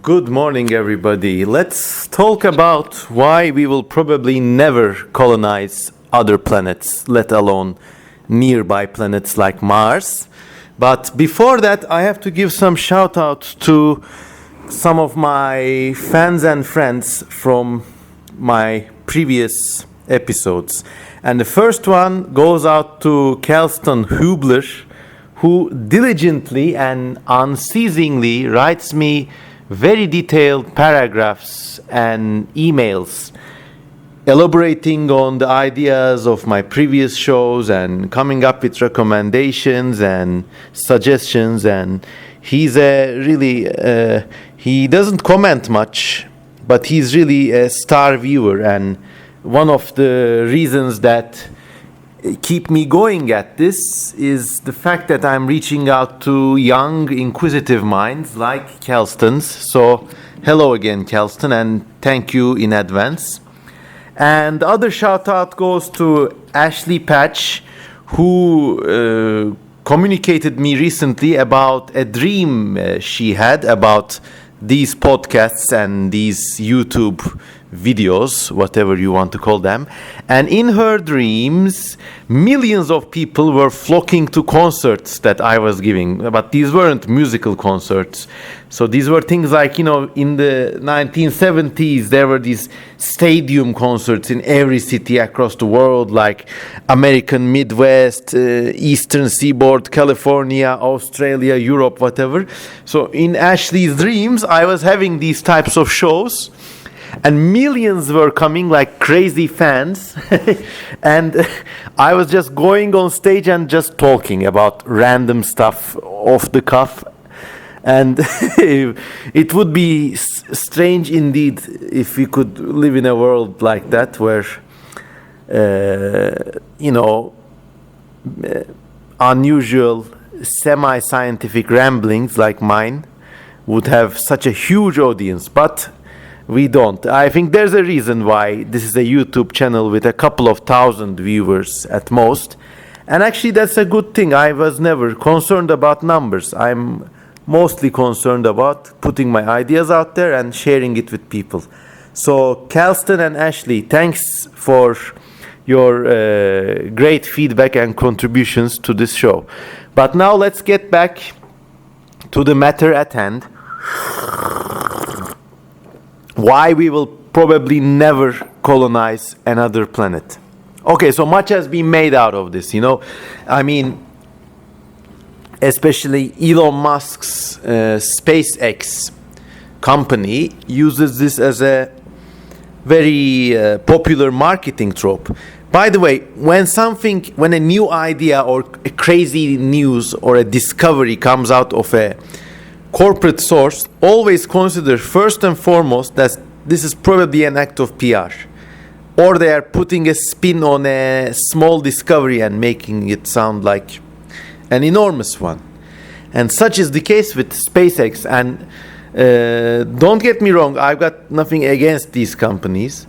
Good morning, everybody. Let's talk about why we will probably never colonize other planets, let alone nearby planets like Mars. But before that, I have to give some shout outs to some of my fans and friends from my previous episodes. And the first one goes out to Kelston Hubler, who diligently and unceasingly writes me very detailed paragraphs and emails elaborating on the ideas of my previous shows and coming up with recommendations and suggestions. And he's a really he doesn't comment much, but he's really a star viewer, and one of the reasons that keep me going at this is the fact that I'm reaching out to young, inquisitive minds like Kelston's. So, hello again, Kelston, and thank you in advance. And the other shout out goes to Ashley Patch, who communicated me recently about a dream she had about these podcasts and these YouTube videos, whatever you want to call them. And in her dreams, millions of people were flocking to concerts that I was giving. But these weren't musical concerts. So these were things like, in the 1970s, there were these stadium concerts in every city across the world, like American Midwest, Eastern Seaboard, California, Australia, Europe, whatever. So in Ashley's dreams, I was having these types of shows, and millions were coming like crazy fans. And I was just going on stage and just talking about random stuff off the cuff. And it would be strange indeed if we could live in a world like that where, unusual semi-scientific ramblings like mine would have such a huge audience. But we don't. I think there's a reason why this is a YouTube channel with a couple of thousand viewers at most. And actually that's a good thing. I was never concerned about numbers. I'm mostly concerned about putting my ideas out there and sharing it with people. So Kelston and Ashley, thanks for your great feedback and contributions to this show. But now let's get back to the matter at hand. Why we will probably never colonize another planet. Okay, so much has been made out of this, especially Elon Musk's SpaceX company uses this as a very popular marketing trope. By the way, when a new idea or a crazy news or a discovery comes out of a corporate source, always consider first and foremost that this is probably an act of PR, or they are putting a spin on a small discovery and making it sound like an enormous one. And such is the case with SpaceX. And don't get me wrong, I've got nothing against these companies.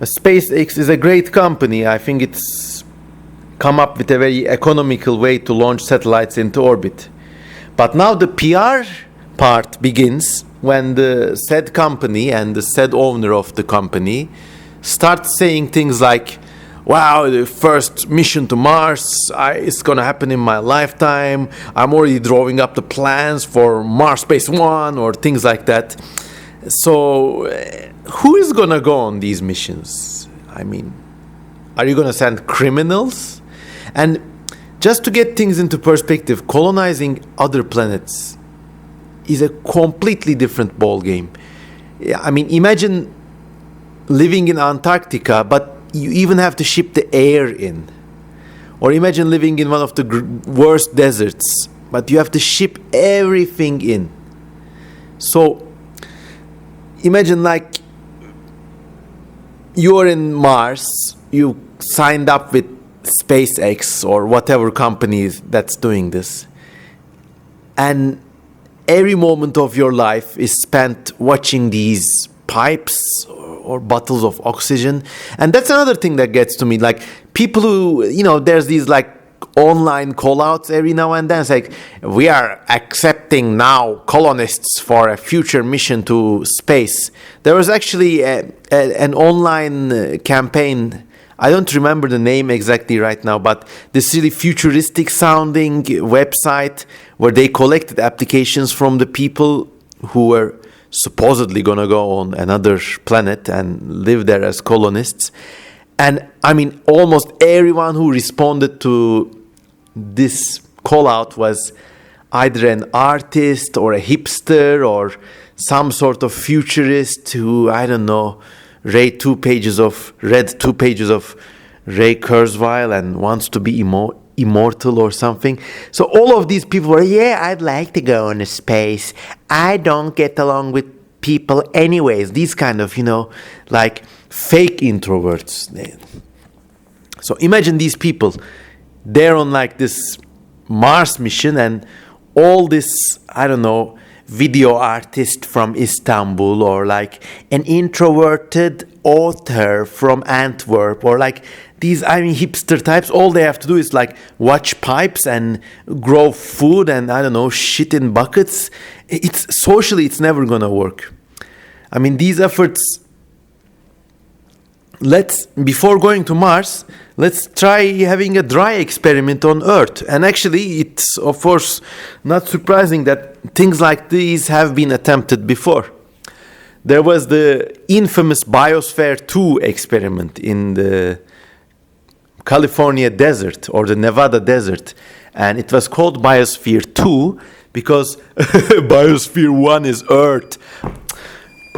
SpaceX is a great company. I think it's come up with a very economical way to launch satellites into orbit. But now the PR part begins when the said company and the said owner of the company starts saying things like, wow, the first mission to Mars, it's going to happen in my lifetime. I'm already drawing up the plans for Mars Base 1 or things like that. So who is going to go on these missions? Are you going to send criminals? And just to get things into perspective, colonizing other planets is a completely different ball game. Imagine living in Antarctica, but you even have to ship the air in. Or imagine living in one of the worst deserts, but you have to ship everything in. So imagine like you're in Mars, you signed up with SpaceX or whatever company that's doing this, and every moment of your life is spent watching these pipes or bottles of oxygen. And that's another thing that gets to me. Like people who, there's these like online call-outs every now and then. It's like, we are accepting now colonists for a future mission to space. There was actually an online campaign. I don't remember the name exactly right now, but this really futuristic sounding website where they collected applications from the people who were supposedly going to go on another planet and live there as colonists. And I mean, almost everyone who responded to this call out was either an artist or a hipster or some sort of futurist who, I don't know, read 2 pages of Ray Kurzweil and wants to be immortal or something. So all of these people were, yeah, I'd like to go into space. I don't get along with people anyways. These kind of, like fake introverts. So imagine these people. They're on like this Mars mission, and all this, I don't know, video artist from Istanbul, or like an introverted author from Antwerp, or like these, hipster types. All they have to do is like watch pipes and grow food and, I don't know, shit in buckets. It's never gonna work. These efforts, before going to Mars, let's try having a dry experiment on Earth. And actually, it's of course not surprising that things like these have been attempted before. There was the infamous Biosphere 2 experiment in the California desert or the Nevada desert. And it was called Biosphere 2 because Biosphere 1 is Earth.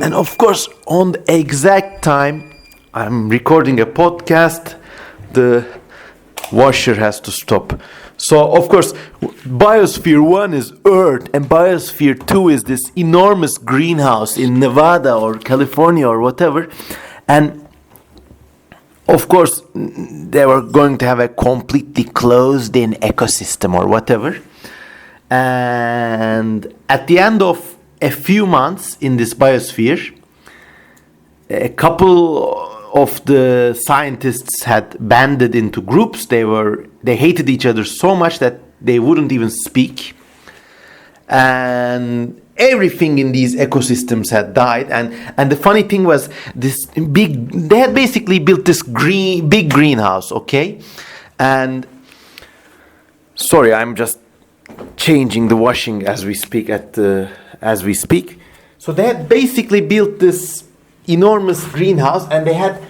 And of course, on the exact time I'm recording a podcast, the washer has to stop. So, of course, Biosphere 1 is Earth, and Biosphere 2 is this enormous greenhouse in Nevada or California or whatever. And, of course, they were going to have a completely closed-in ecosystem or whatever. And at the end of a few months in this biosphere, a couple of the scientists had banded into groups. They hated each other so much that they wouldn't even speak. And everything in these ecosystems had died. And the funny thing was, they had basically built this big greenhouse, okay? And sorry, I'm just changing the washing as we speak. So they had basically built this enormous greenhouse, and they had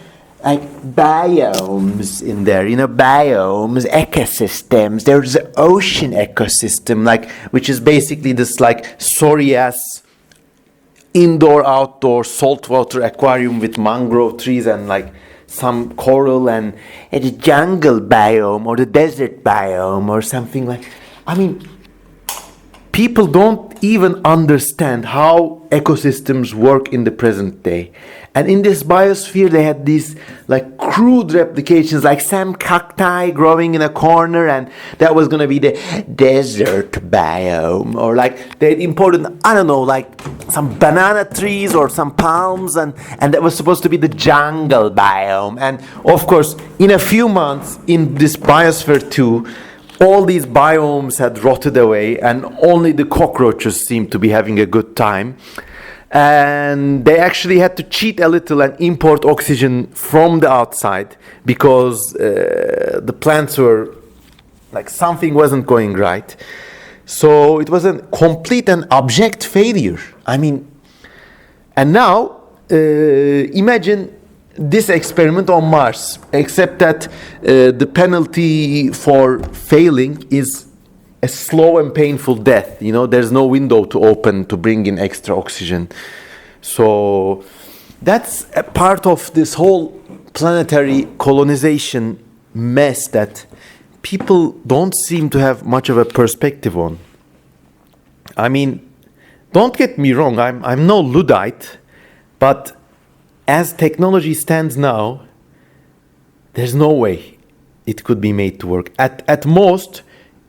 like biomes in there, biomes, ecosystems. There's an ocean ecosystem, which is basically this sorry ass indoor outdoor saltwater aquarium with mangrove trees and some coral, and the jungle biome or the desert biome or something people don't even understand how ecosystems work in the present day. And in this biosphere, they had these crude replications, some cacti growing in a corner, and that was going to be the desert biome. Or they had imported, I don't know, some banana trees or some palms, and that was supposed to be the jungle biome. And of course, in a few months, in this Biosphere 2, all these biomes had rotted away, and only the cockroaches seemed to be having a good time. And they actually had to cheat a little and import oxygen from the outside because the plants were something wasn't going right. So it was a complete and abject failure. And now imagine this experiment on Mars, except that the penalty for failing is a slow and painful death. There's no window to open to bring in extra oxygen. So that's a part of this whole planetary colonization mess that people don't seem to have much of a perspective on. Don't get me wrong, I'm no Luddite, but as technology stands now, there's no way it could be made to work. At most,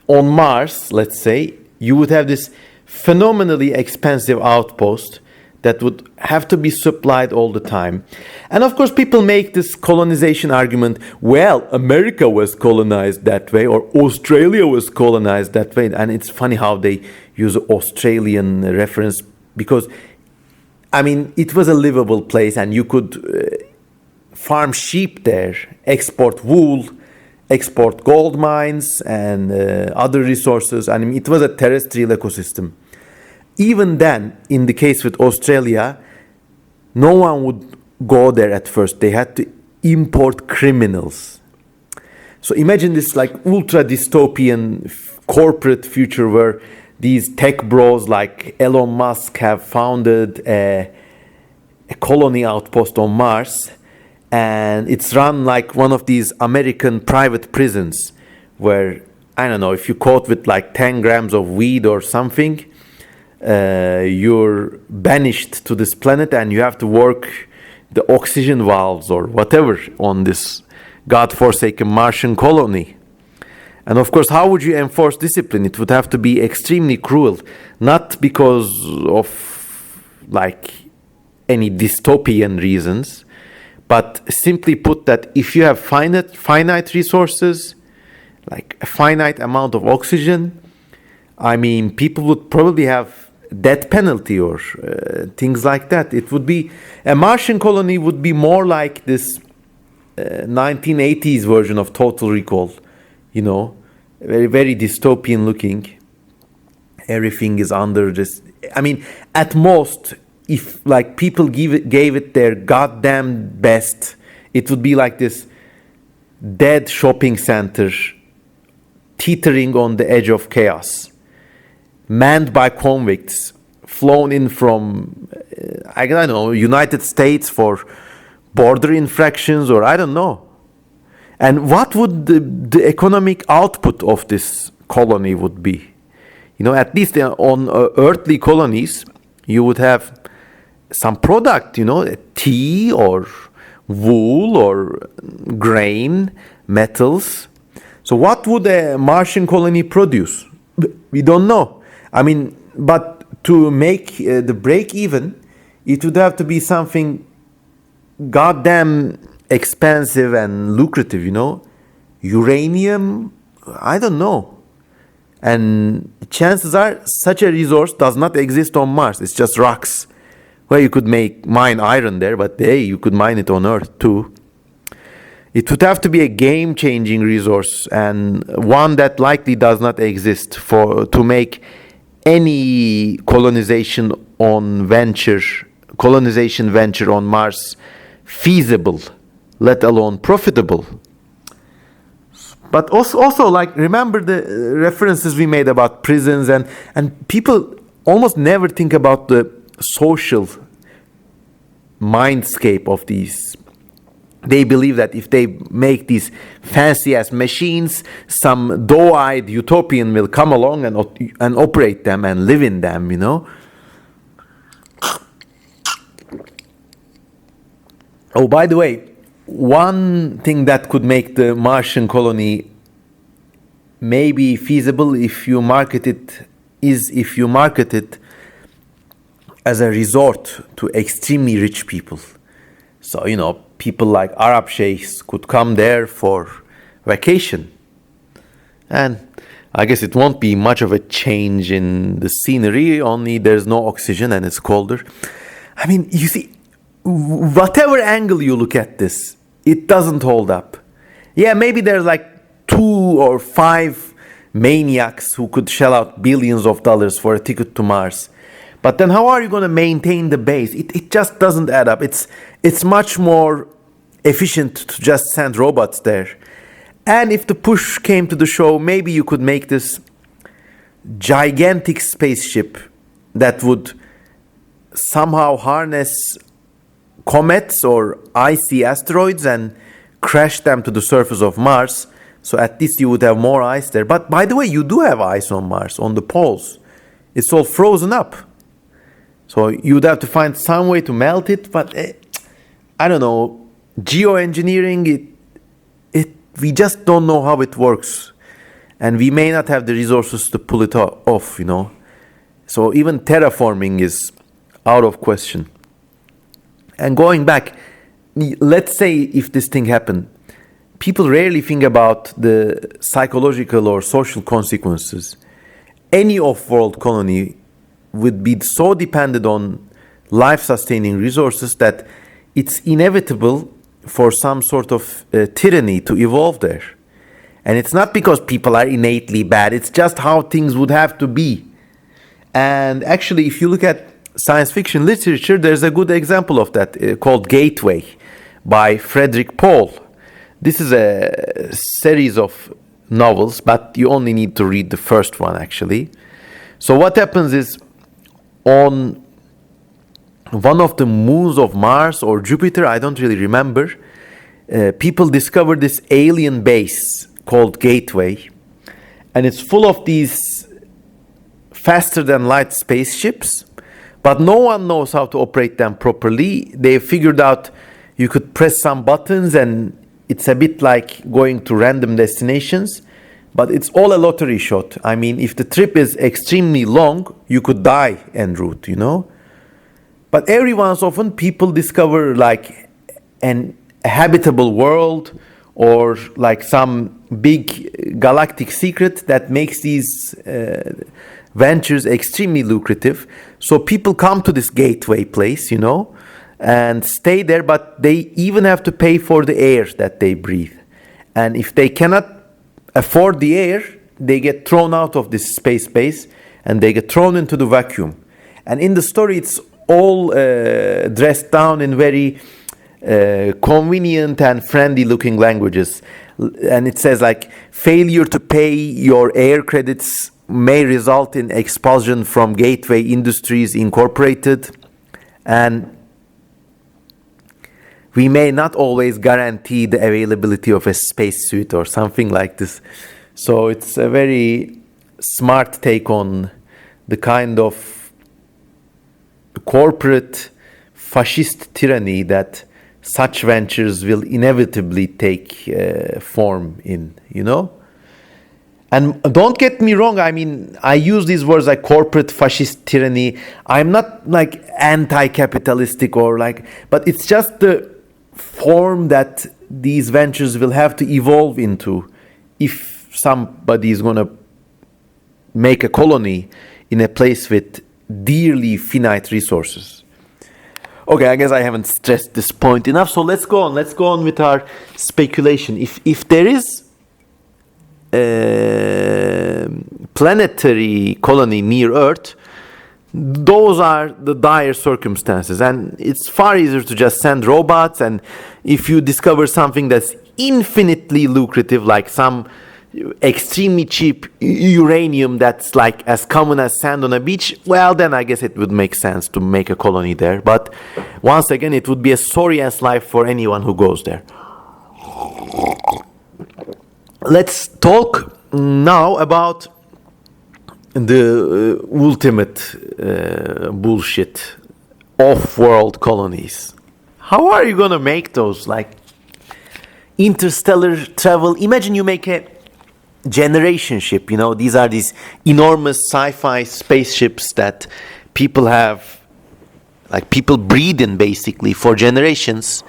on Mars, let's say, you would have this phenomenally expensive outpost that would have to be supplied all the time. And of course, people make this colonization argument, well, America was colonized that way, or Australia was colonized that way. And it's funny how they use Australian reference, because, I mean, it was a livable place, and you could farm sheep there, export wool, export gold mines, and other resources. I mean, it was a terrestrial ecosystem. Even then, in the case with Australia, no one would go there at first. They had to import criminals. So imagine this like ultra dystopian corporate future where these tech bros like Elon Musk have founded a colony outpost on Mars, and it's run like one of these American private prisons where, I don't know, if you caught with like 10 grams of weed or something, you're banished to this planet and you have to work the oxygen valves or whatever on this godforsaken Martian colony. And of course, how would you enforce discipline? It would have to be extremely cruel, not because of like any dystopian reasons, but simply put that if you have finite resources, like a finite amount of oxygen, I mean, people would probably have death penalty or things like that. It would be, a Martian colony would be more like this 1980s version of Total Recall, you know, very, very dystopian looking. Everything is under this. I mean, at most, if like people gave it their goddamn best, it would be like this dead shopping center teetering on the edge of chaos, manned by convicts, flown in from, I don't know, United States for border infractions, or I don't know. And what would the economic output of this colony would be? You know, at least on earthly colonies, you would have some product, you know, tea or wool or grain, metals. So what would a Martian colony produce? We don't know. I mean, but to make the break even, it would have to be something goddamn expensive and lucrative, you know. Uranium, I don't know. And chances are such a resource does not exist on Mars. It's just rocks. Well, you could mine iron there, but hey, you could mine it on Earth too. It would have to be a game-changing resource, and one that likely does not exist to make any colonization venture on Mars feasible, let alone profitable. But also like, remember the references we made about prisons, and people almost never think about the social mindscape of these. They believe that if they make these fancy-ass machines, some doe-eyed utopian will come along and operate them and live in them, you know. Oh, by the way, one thing that could make the Martian colony maybe feasible if you market it as a resort to extremely rich people. So, you know, people like Arab sheikhs could come there for vacation. And I guess it won't be much of a change in the scenery, only there's no oxygen and it's colder. I mean, you see, whatever angle you look at this, it doesn't hold up. Yeah, maybe there's like 2 or 5 maniacs who could shell out billions of dollars for a ticket to Mars. But then how are you going to maintain the base? It just doesn't add up. It's much more efficient to just send robots there. And if the push came to the shove, maybe you could make this gigantic spaceship that would somehow harness comets or icy asteroids and crash them to the surface of Mars. So at least you would have more ice there. But by the way, you do have ice on Mars, on the poles. It's all frozen up. So you'd have to find some way to melt it. But I don't know, geoengineering, we just don't know how it works. And we may not have the resources to pull it off, you know. So even terraforming is out of question. And going back, let's say if this thing happened, people rarely think about the psychological or social consequences. Any off-world colony would be so dependent on life-sustaining resources that it's inevitable for some sort of tyranny to evolve there. And it's not because people are innately bad, it's just how things would have to be. And actually, if you look at science fiction literature, there's a good example of that called Gateway by Frederick Pohl. This is a series of novels, but you only need to read the first one, actually. So what happens is, on one of the moons of Mars or Jupiter, I don't really remember, people discovered this alien base called Gateway, and it's full of these faster-than-light spaceships, but no one knows how to operate them properly. They figured out you could press some buttons, and it's a bit like going to random destinations, but it's all a lottery shot. I mean, if the trip is extremely long, you could die en route, you know? But every once often, people discover like a habitable world or like some big galactic secret that makes these ventures extremely lucrative. So people come to this Gateway place, you know, and stay there, but they even have to pay for the air that they breathe. And if they cannot afford the air, they get thrown out of this space base and they get thrown into the vacuum. And in the story, it's all dressed down in very convenient and friendly looking languages. And it says like, failure to pay your air credits may result in expulsion from Gateway Industries Incorporated, and we may not always guarantee the availability of a spacesuit or something like this. So it's a very smart take on the kind of corporate fascist tyranny that such ventures will inevitably take form in, you know? And don't get me wrong, I mean, I use these words like corporate fascist tyranny. I'm not like anti-capitalistic or like, but it's just the form that these ventures will have to evolve into if somebody is going to make a colony in a place with dearly finite resources. Okay, I guess I haven't stressed this point enough, so let's go on. Let's go on with our speculation. If there is a planetary colony near Earth, those are the dire circumstances, and it's far easier to just send robots. And if you discover something that's infinitely lucrative, like some extremely cheap uranium that's like as common as sand on a beach, well, then I guess it would make sense to make a colony there. But once again, it would be a sorry ass life for anyone who goes there. Let's talk now about the ultimate bullshit, off-world colonies. How are you gonna make those? Like interstellar travel. Imagine you make a generation ship. You know, these are these enormous sci-fi spaceships that people have, like people breed in basically for generations.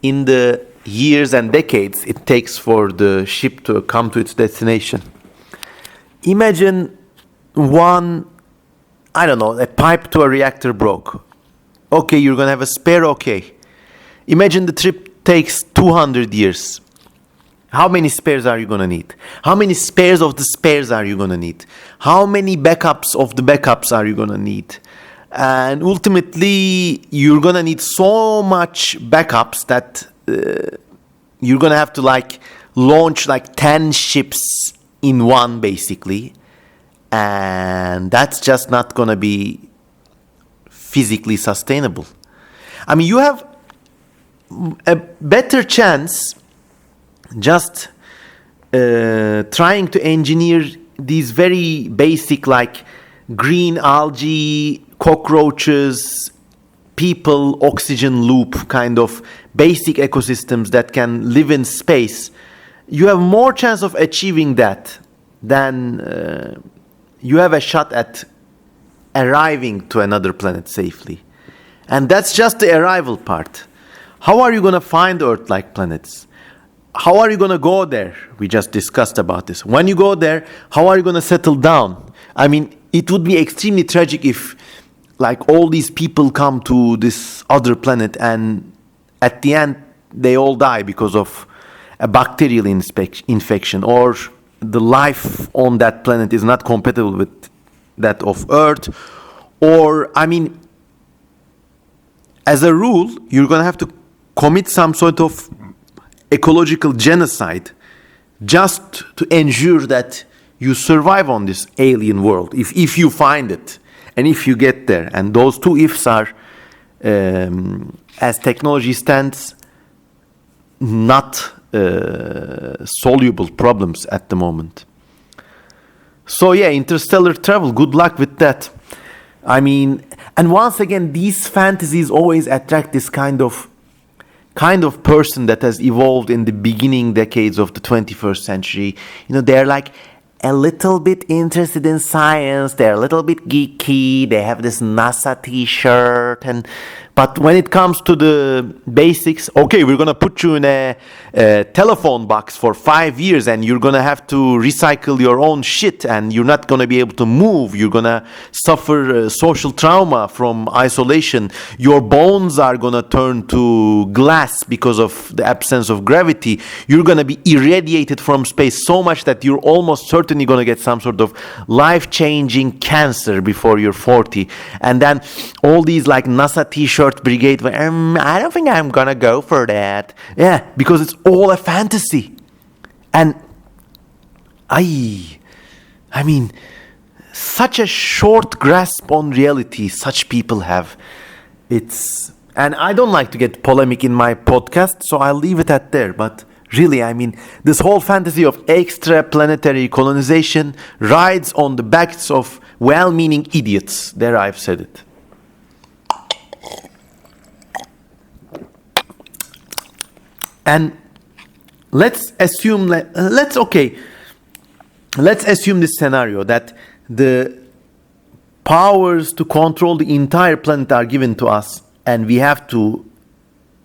In the years and decades it takes for the ship to come to its destination. Imagine one, I don't know, a pipe to a reactor broke. Okay, you're going to have a spare, okay. Imagine the trip takes 200 years. How many spares are you going to need? How many spares of the spares are you going to need? How many backups of the backups are you going to need? And ultimately, you're going to need so much backups that you're going to have to like launch like 10 ships in one basically. And that's just not going to be physically sustainable. I mean, you have a better chance just trying to engineer these very basic like green algae, cockroaches, people, oxygen loop kind of basic ecosystems that can live in space. You have more chance of achieving that than you have a shot at arriving to another planet safely. And that's just the arrival part. How are you going to find Earth-like planets? How are you going to go there? We just discussed about this. When you go there, how are you going to settle down? I mean, it would be extremely tragic if, like, all these people come to this other planet and at the end they all die because of a bacterial infection, or the life on that planet is not compatible with that of Earth. Or, I mean, as a rule, you're going to have to commit some sort of ecological genocide just to ensure that you survive on this alien world, if you find it and if you get there. And those two ifs are, as technology stands, not soluble problems at the moment. So yeah, interstellar travel, good luck with that. I mean, and once again, these fantasies always attract this kind of person that has evolved in the beginning decades of the 21st century. You know, they're like a little bit interested in science, they're a little bit geeky, they have this NASA t-shirt, but when it comes to the basics, okay, we're going to put you in a telephone box for 5 years and you're going to have to recycle your own shit and you're not going to be able to move. You're going to suffer social trauma from isolation. Your bones are going to turn to glass because of the absence of gravity. You're going to be irradiated from space so much that you're almost certainly going to get some sort of life-changing cancer before you're 40. And then all these like NASA t-shirts brigade, I don't think I'm gonna go for that. Yeah, because it's all a fantasy. And I mean, such a short grasp on reality such people have. And I don't like to get polemic in my podcast, so I'll leave it at there. But really, I mean, this whole fantasy of extra-planetary colonization rides on the backs of well-meaning idiots. There, I've said it. And let's assume this scenario that the powers to control the entire planet are given to us and we have to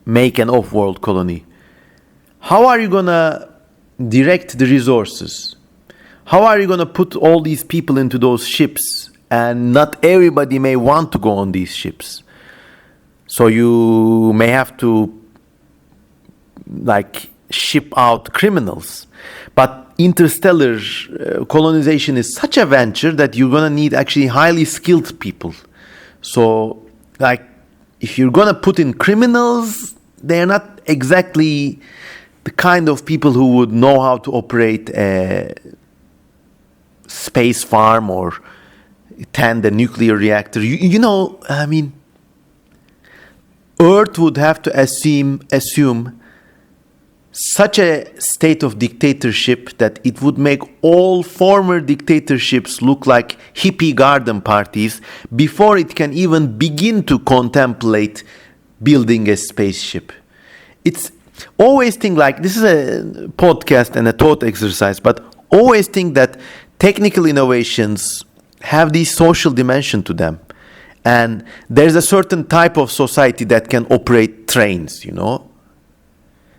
make an off-world colony. How are you going to direct the resources? How are you going to put all these people into those ships? And not everybody may want to go on these ships. So you may have to like ship out criminals. But interstellar colonization is such a venture that you're going to need actually highly skilled people. So like if you're going to put in criminals, they're not exactly the kind of people who would know how to operate a space farm or tend a nuclear reactor. You know, I mean, Earth would have to assume such a state of dictatorship that it would make all former dictatorships look like hippie garden parties before it can even begin to contemplate building a spaceship. It's always think like, this is a podcast and a thought exercise, but always think that technical innovations have this social dimension to them. And there's a certain type of society that can operate trains, you know.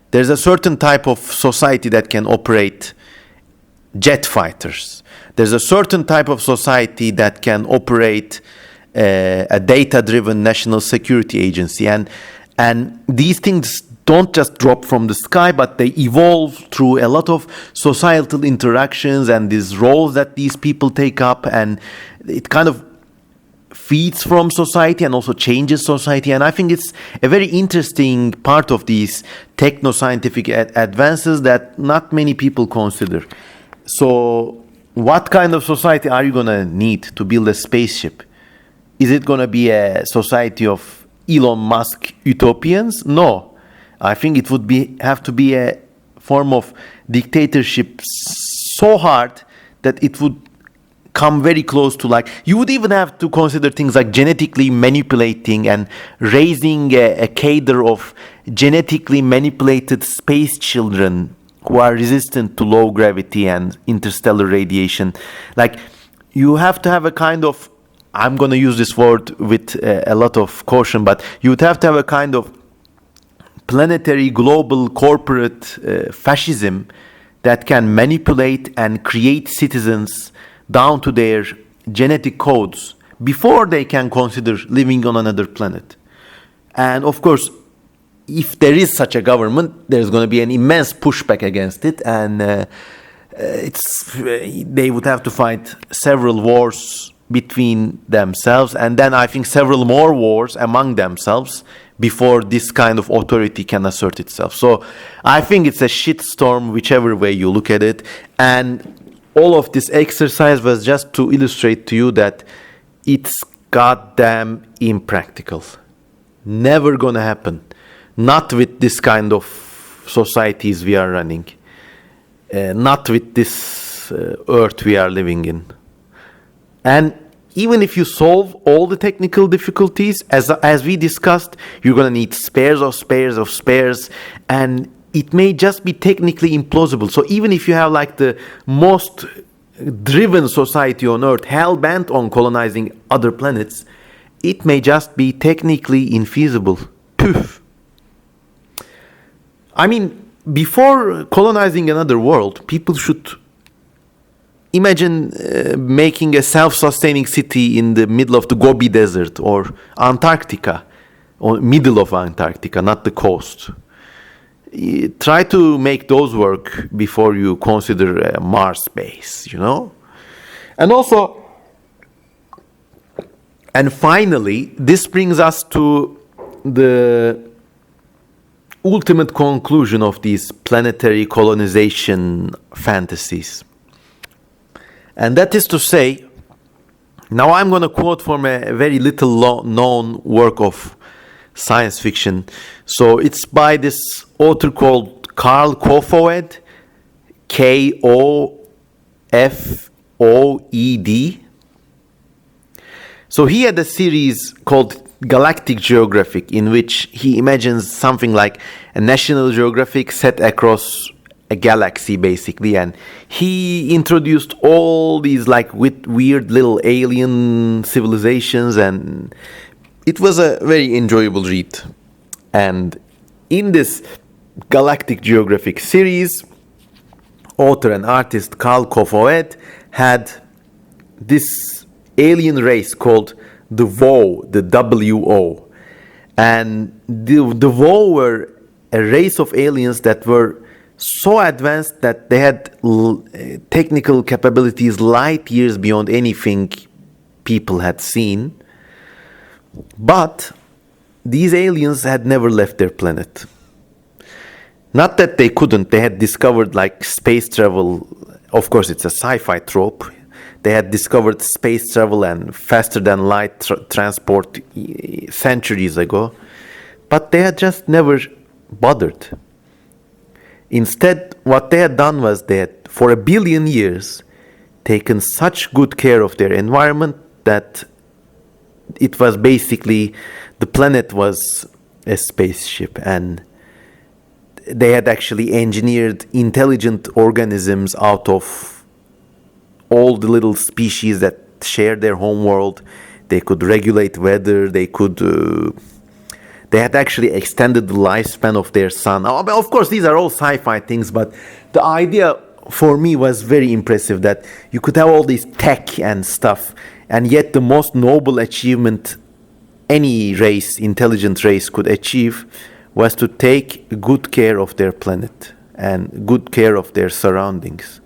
There's a certain type of society that can operate jet fighters. There's a certain type of society that can operate a data-driven national security agency. And these things don't just drop from the sky, but they evolve through a lot of societal interactions and these roles that these people take up. And it kind of feeds from society and also changes society. And I think it's a very interesting part of these techno-scientific advances that not many people consider. So what kind of society are you going to need to build a spaceship? Is it going to be a society of Elon Musk utopians? No. I think it would have to be a form of dictatorship so hard that it would come very close to, like, you would even have to consider things like genetically manipulating and raising a cadre of genetically manipulated space children who are resistant to low gravity and interstellar radiation. Like, you have to have a kind of I'm going to use this word with a lot of caution, but you would have to have a kind of planetary, global, corporate fascism that can manipulate and create citizens down to their genetic codes before they can consider living on another planet. And of course, if there is such a government, there's going to be an immense pushback against it, and they would have to fight several wars between themselves, and then I think several more wars among themselves before this kind of authority can assert itself. So I think it's a shitstorm whichever way you look at it, and all of this exercise was just to illustrate to you that it's goddamn impractical. Never gonna happen. Not with this kind of societies we are running. Not with this earth we are living in. And even if you solve all the technical difficulties, as we discussed, you're going to need spares of spares of spares, and it may just be technically implausible. So even if you have like the most driven society on Earth, hell-bent on colonizing other planets, it may just be technically infeasible. Poof. I mean, before colonizing another world, people should imagine making a self-sustaining city in the middle of the Gobi Desert or Antarctica, or middle of Antarctica, not the coast. Try to make those work before you consider a Mars base, you know? And finally, this brings us to the ultimate conclusion of these planetary colonization fantasies. And that is to say, now I'm going to quote from a very little known work of science fiction. So it's by this author called Karl Kofoed, Kofoed. So he had a series called Galactic Geographic, in which he imagines something like a National Geographic set across a galaxy, basically, and he introduced all these like weird little alien civilizations, and it was a very enjoyable read. And in this Galactic Geographic series, author and artist Karl Kofoed had this alien race called the WO, the W-O. And the WO were a race of aliens that were so advanced that they had technical capabilities light years beyond anything people had seen. But these aliens had never left their planet. Not that they couldn't, they had discovered like space travel. Of course, it's a sci-fi trope. They had discovered space travel and faster than light transport centuries ago. But they had just never bothered. Instead, what they had done was they had, for 1 billion years, taken such good care of their environment that it was basically, the planet was a spaceship, and they had actually engineered intelligent organisms out of all the little species that shared their home world. They could regulate weather, they had actually extended the lifespan of their sun. Of course, these are all sci-fi things, but the idea for me was very impressive, that you could have all this tech and stuff, and yet the most noble achievement any race, intelligent race, could achieve was to take good care of their planet and good care of their surroundings.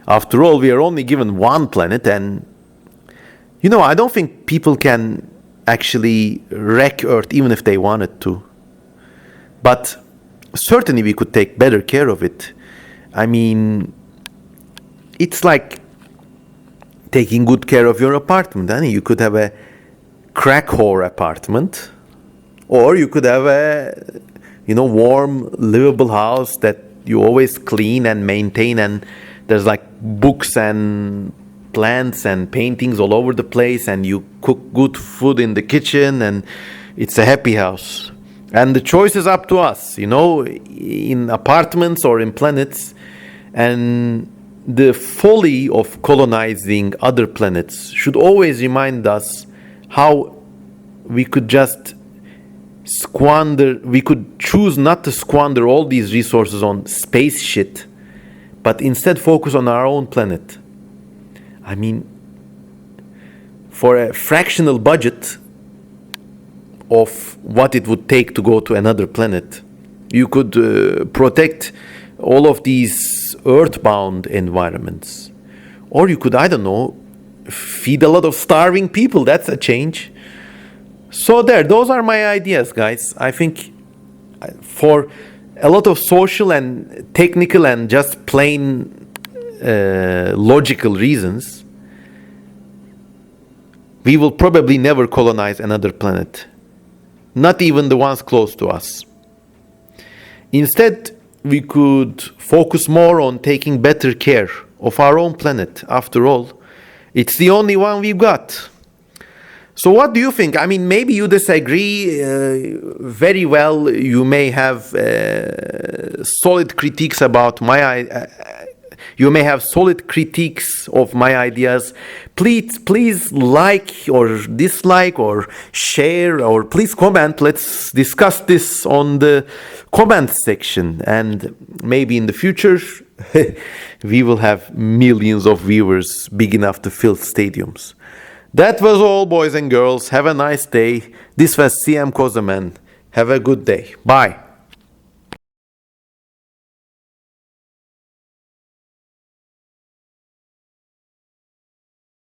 After all, we are only given one planet, and I don't think people can actually wreck Earth even if they wanted to. But certainly we could take better care of it. I mean, it's like taking good care of your apartment. I mean, you could have a crack whore apartment, or you could have a warm, livable house that you always clean and maintain, and there's like books and plants and paintings all over the place, and you cook good food in the kitchen, and it's a happy house. And the choice is up to us, in apartments or in planets. And the folly of colonizing other planets should always remind us how we could just we could choose not to squander all these resources on space shit, but instead focus on our own planet. I mean, for a fractional budget of what it would take to go to another planet, you could protect all of these earthbound environments. Or you could, I don't know, feed a lot of starving people. That's a change. So those are my ideas, guys. I think for a lot of social and technical and just plain logical reasons, we will probably never colonize another planet. Not even the ones close to us. Instead, we could focus more on taking better care of our own planet. After all, it's the only one we've got. So what do you think? I mean, maybe you disagree. Very well, you may have solid critiques about you may have solid critiques of my ideas. Please like or dislike or share, or please comment. Let's discuss this on the comment section. And maybe in the future, we will have millions of viewers big enough to fill stadiums. That was all, boys and girls. Have a nice day. This was CM Kosemen. Have a good day. Bye.